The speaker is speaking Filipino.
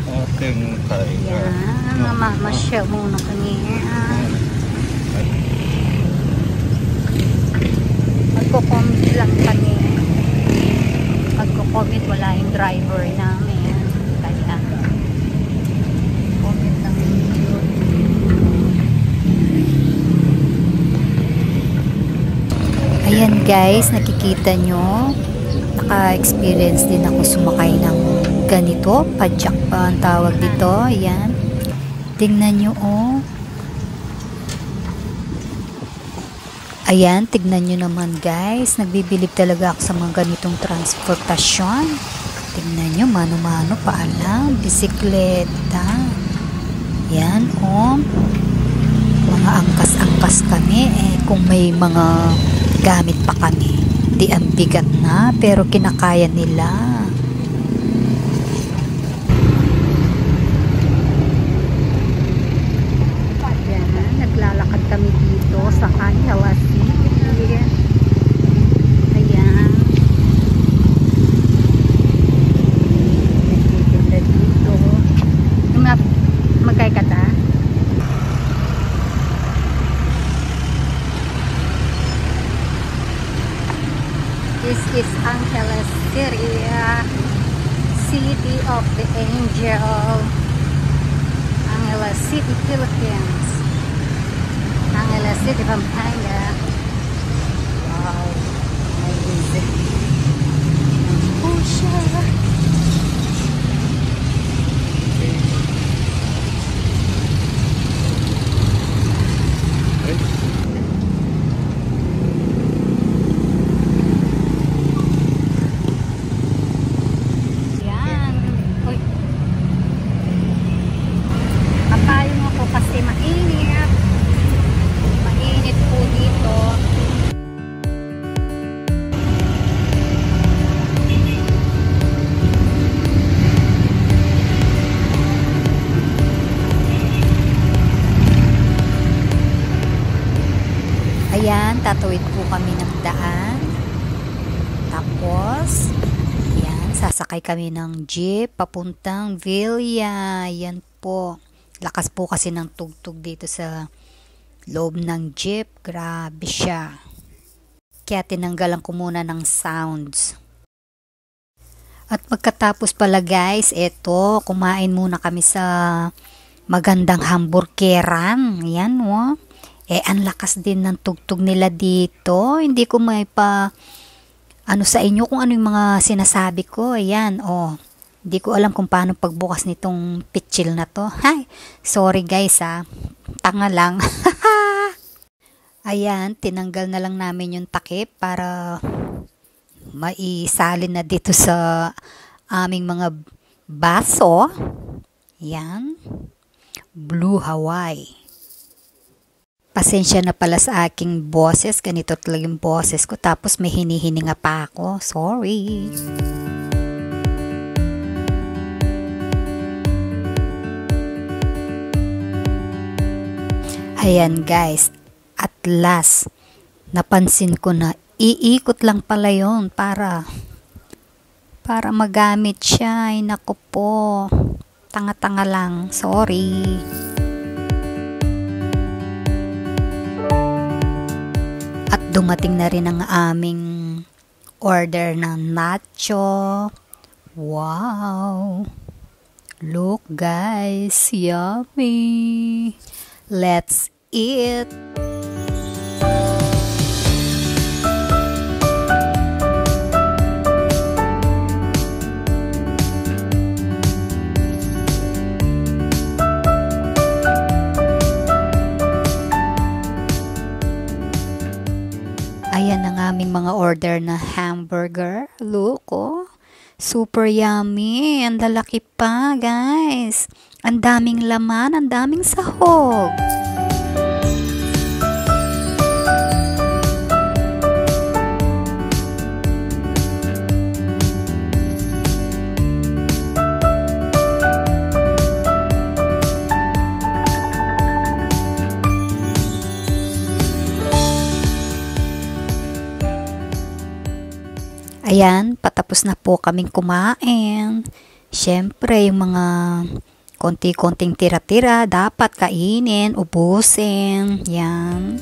Okay, Yan, mamasyal muna kami. Magko-commute lang kami. Magko-commute, wala yung driver namin. Kaya, commute lang yun. Ayan guys, nakikita nyo. Naka-experience din ako sumakay ng ganito. Padjak pa ang tawag dito. Ayan. Tingnan nyo oh. Ayan, tignan nyo naman guys. Nagbibilib talaga ako sa mga ganitong transportasyon. Tignan nyo, mano-mano pa lang. Bisikleta. Ayan, oh. Mga angkas-angkas kami. Kung may mga gamit pa kami. Di ang bigat na, pero kinakaya nila. Ayan, naglalakad kami dito sa Angela City. Ayan. Nagtitinda dito. Magkay ka ta? This is Angela City, City of the Angel. Angela City, Philippines. Angela City, Pampanga. Wow, amazing. Oh, siya. Kasi mainit. Mainit po dito. Ayan, tatawid po kami ng daan. Tapos, ayan, sasakay kami ng jeep papuntang Villa. Ayan po. Lakas po kasi ng tugtog dito sa loob ng jeep. Grabe siya. Kaya tinanggalan ko muna ng sounds. At pagkatapos pala guys, eto, kumain muna kami sa magandang hamburgeran. Ayan oh. Ang lakas din ng tugtog nila dito. Hindi ko may pa ano sa inyo kung ano yung mga sinasabi ko. Ayan oh. Hindi ko alam kung paano pagbukas nitong pitchil na to. Hi, sorry guys tanga lang. Ayan, tinanggal na lang namin yung takip para maisalin na dito sa aming mga baso. Ayan, Blue Hawaii. Pasensya na pala sa aking boses. Ganito talaga yung boses ko. Tapos may hinihininga pa ako. Sorry. Ayan guys, at last, napansin ko na iikot lang pala yun para magamit siya. Ay naku po, tanga-tanga lang, sorry. At dumating na rin ang aming order ng nacho. Wow! Look guys, yummy! Let's eat! Ayan ang aming mga order na hamburger. Look, oh. Super yummy. Ang lalaki pa, guys. Ang daming laman, ang daming sahog. Ayan, patapos na po kaming kumain. Siyempre, yung mga konti-konting tira-tira, dapat kainin, ubusin. Yan.